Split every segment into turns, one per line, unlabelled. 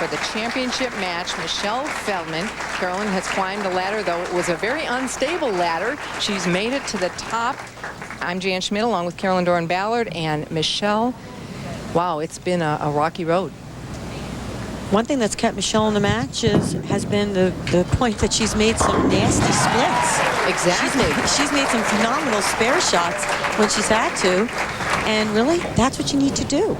for the championship match. Michelle Feldman. Carolyn has climbed the ladder, though it was a very unstable ladder. She's made it to the top. I'm Jan Schmidt, along with Carolyn Doran-Ballard and Michelle. Wow, it's been a rocky road.
One thing that's kept Michelle in the match has been the point that she's made some nasty splits.
Exactly.
She's made some phenomenal spare shots when she's had to. And really, that's what you need to do.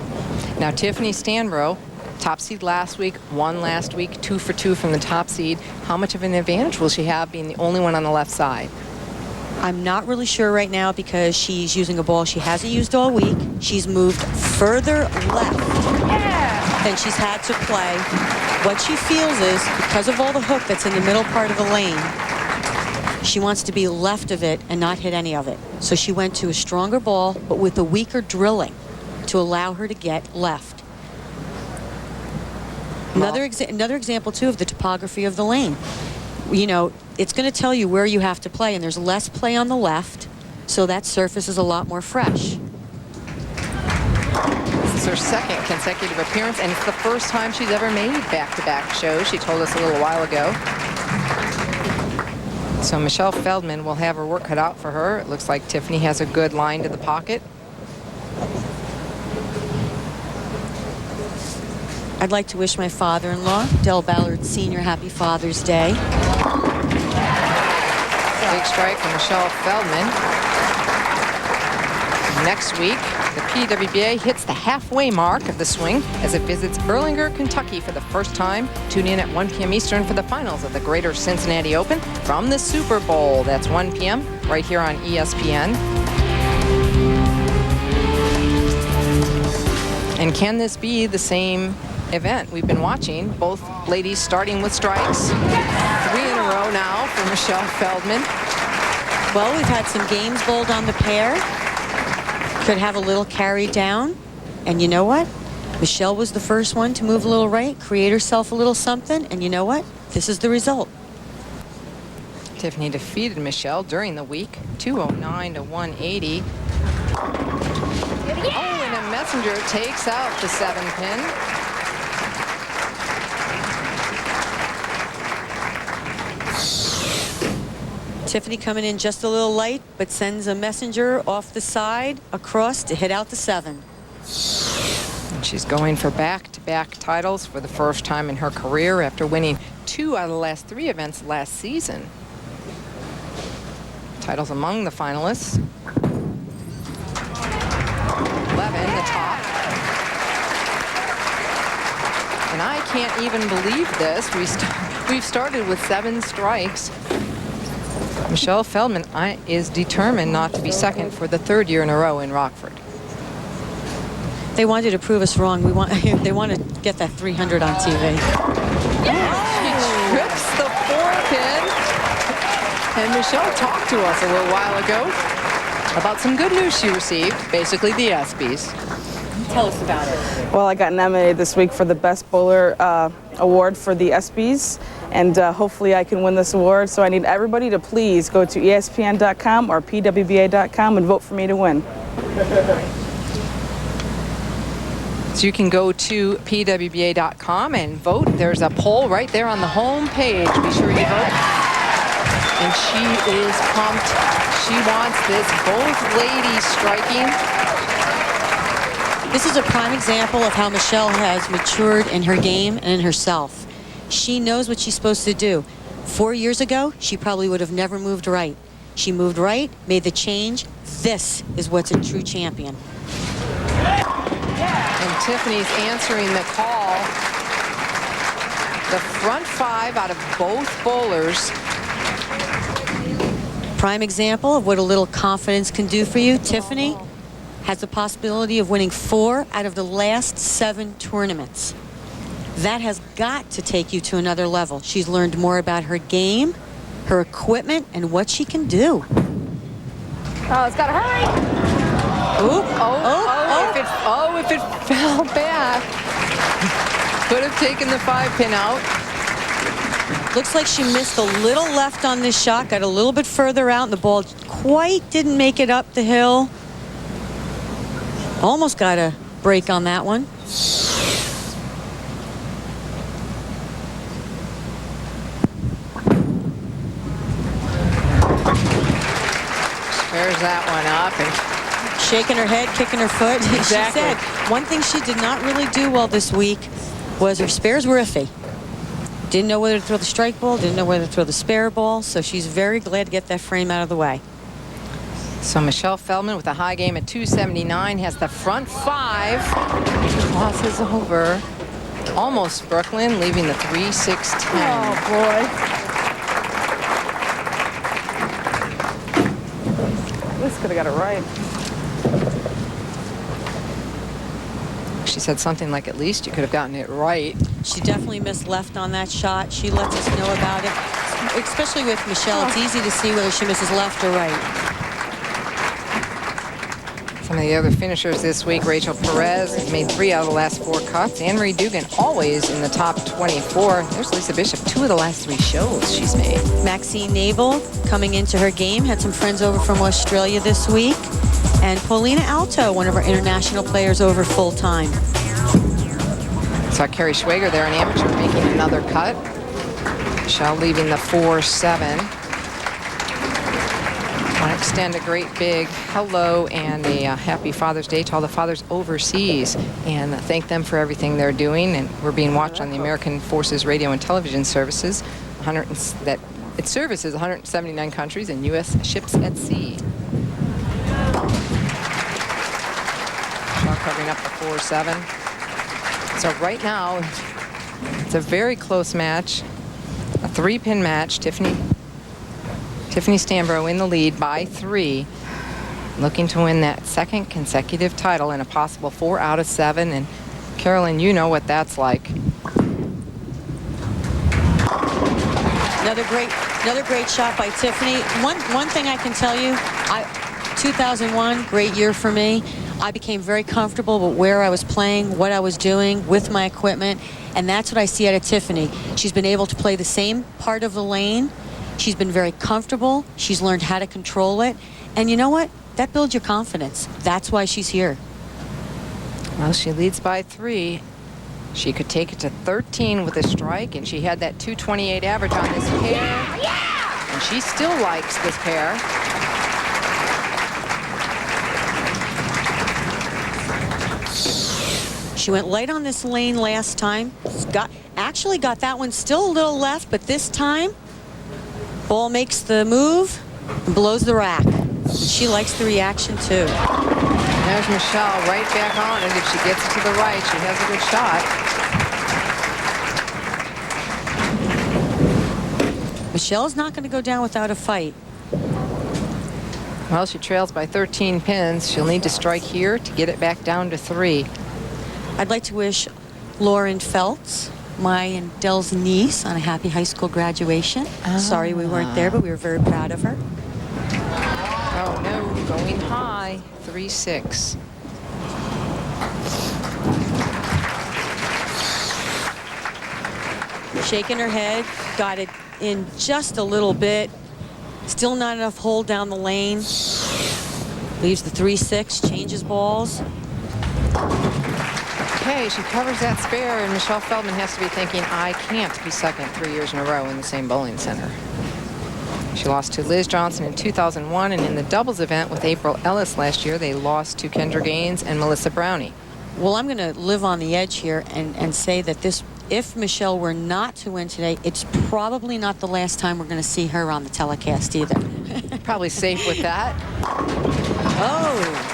Now, Tiffany Stanbrough, top seed last week, won last week, 2 for 2 from the top seed. How much of an advantage will she have being the only one on the left side?
I'm not really sure right now because she's using a ball she hasn't used all week. She's moved further left than she's had to play. What she feels is, because of all the hook that's in the middle part of the lane, she wants to be left of it and not hit any of it. So she went to a stronger ball, but with a weaker drilling to allow her to get left. Another example, too, of the topography of the lane. You know, it's going to tell you where you have to play, and there's less play on the left, so that surface is a lot more fresh.
This is her second consecutive appearance, and it's the first time she's ever made back-to-back shows. She told us a little while ago. So Michelle Feldman will have her work cut out for her. It looks like Tiffany has a good line to the pocket.
I'd like to wish my father-in-law, Del Ballard Sr., happy Father's Day.
Big strike from Michelle Feldman. Next week, the PWBA hits the halfway mark of the swing as it visits Erlanger, Kentucky for the first time. Tune in at 1 p.m. Eastern for the finals of the Greater Cincinnati Open from the Super Bowl. That's 1 p.m. right here on ESPN. And can this be the same event we've been watching? Both ladies starting with strikes. 3 in a row now for Michelle Feldman.
Well, we've had some games bowled on the pair. Could have a little carry down. And you know what? Michelle was the first one to move a little right, create herself a little something. And you know what? This is the result.
Tiffany defeated Michelle during the week, 209 to 180. Oh, and a messenger takes out the 7-pin.
Tiffany coming in just a little light, but sends a messenger off the side across to hit out the 7.
And she's going for back-to-back titles for the first time in her career after winning 2 out of the last 3 events last season. Titles among the finalists. 11, the top. And I can't even believe this. We've started with 7 strikes. Michelle Feldman is determined not to be second for the 3rd year in a row in Rockford.
They wanted to prove us wrong. They want to get that 300 on TV.
She trips the 4-pin. And Michelle talked to us a little while ago about some good news she received, basically the ESPYs.
Tell us about it.
Well, I got nominated this week for the Best Bowler Award for the ESPYs, and hopefully I can win this award. So I need everybody to please go to ESPN.com or PWBA.com and vote for me to win.
So you can go to PWBA.com and vote. There's a poll right there on the home page. Be sure you vote. And she is pumped. She wants this. Both ladies striking.
This is a prime example of how Michelle has matured in her game and in herself. She knows what she's supposed to do. 4 years ago, she probably would have never moved right. She moved right, made the change. This is what's a true champion.
And Tiffany's answering the call. The front 5 out of both bowlers.
Prime example of what a little confidence can do for you. Tiffany has the possibility of winning 4 out of the last 7 tournaments. That has got to take you to another level. She's learned more about her game, her equipment, and what she can do.
Oh, it's got to hurry.
Oop. If it fell back. Could have taken the 5-pin out.
Looks like she missed a little left on this shot, got a little bit further out, and the ball quite didn't make it up the hill. Almost got a break on that one.
There's that one up. And
shaking her head, kicking her foot.
Exactly.
She said one thing she did not really do well this week was her spares were iffy. Didn't know whether to throw the strike ball, didn't know whether to throw the spare ball, so she's very glad to get that frame out of the way.
so Michelle Feldman with a high game at 279 has the front 5. Crosses over. Almost Brooklyn, leaving the 3-6-10.
Oh, boy. This could have got it right.
She said something like, at least you could have gotten it right.
She definitely missed left on that shot. She lets us know about it. Especially with Michelle, it's easy to see whether she misses left or right.
Some of the other finishers this week, Rachel Perez has made 3 out of the last 4 cuts. Anne-Marie Dugan always in the top 24. There's Lisa Bishop, 2 of the last 3 shows she's made.
Maxine Naval coming into her game, had some friends over from Australia this week. And Paulina Alto, one of our international players, over full-time.
Saw Carrie Schwager there, an amateur, making another cut. Michelle leaving the 4-7. I want to extend a great big hello and a happy Father's Day to all the fathers overseas and thank them for everything they're doing. And we're being watched on the American Forces Radio and Television Services. It services 179 countries and U.S. ships at sea. Covering up the 4-7. So right now, it's a very close match, a 3-pin match. Tiffany Stanbrough in the lead by 3, looking to win that 2nd consecutive title in a possible 4 out of 7. And Carolyn, you know what that's like.
Another great shot by Tiffany. One thing I can tell you, 2001, great year for me. I became very comfortable with where I was playing, what I was doing with my equipment, and that's what I see out of Tiffany. She's been able to play the same part of the lane. She's been very comfortable. She's learned how to control it. And you know what? That builds your confidence. That's why she's here.
Well, she leads by 3. She could take it to 13 with a strike, and she had that 228 average on this pair. Yeah! And she still likes this pair.
She went light on this lane last time. Actually got that one still a little left, but this time, ball makes the move and blows the rack. She likes the reaction too.
There's Michelle right back on it. If she gets it to the right, she has a good shot.
Michelle's not going to go down without a fight.
Well, she trails by 13 pins. She'll need to strike here to get it back down to 3.
I'd like to wish Lauren Feltz, my and Dell's niece, on a happy high school graduation. Sorry we weren't there, but we were very proud of her.
Oh, no, going high. 3-6.
Shaking her head, got it in just a little bit. Still not enough hold down the lane. Leaves the 3-6, changes balls.
Okay, she covers that spare, and Michelle Feldman has to be thinking, I can't be second 3 years in a row in the same bowling center. She lost to Liz Johnson in 2001, and in the doubles event with April Ellis last year, they lost to Kendra Gaines and Melissa Brownie.
Well, I'm going to live on the edge here and say that if Michelle were not to win today, it's probably not the last time we're going to see her on the telecast either.
Probably safe with that.
Oh.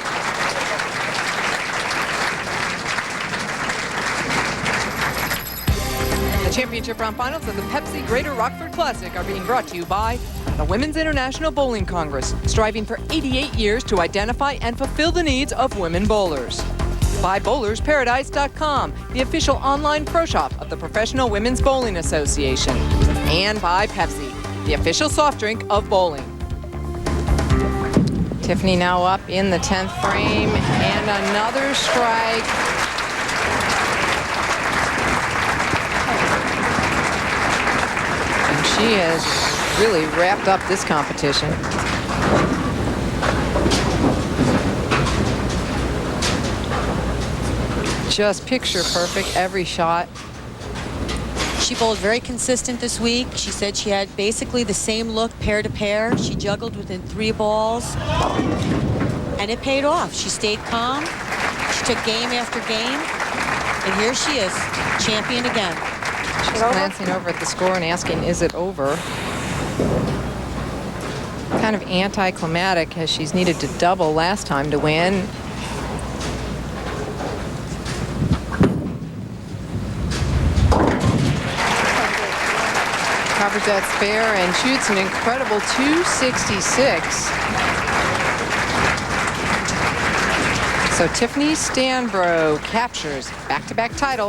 The championship round finals of the Pepsi Greater Rockford Classic are being brought to you by the Women's International Bowling Congress, striving for 88 years to identify and fulfill the needs of women bowlers. By bowlersparadise.com, the official online pro shop of the Professional Women's Bowling Association. And by Pepsi, the official soft drink of bowling. Tiffany now up in the 10th frame, and another strike. And she has really wrapped up this competition. Just picture perfect every shot.
She bowled very consistent this week. She said she had basically the same look pair to pair. She juggled within 3 balls, and it paid off. She stayed calm. She took game after game, and here she is, champion again.
She's glancing over at the score and asking, is it over? Kind of anticlimactic, as she's needed to double last time to win. Covers that spare and shoots an incredible 266. So Tiffany Stanbrough captures back-to-back titles.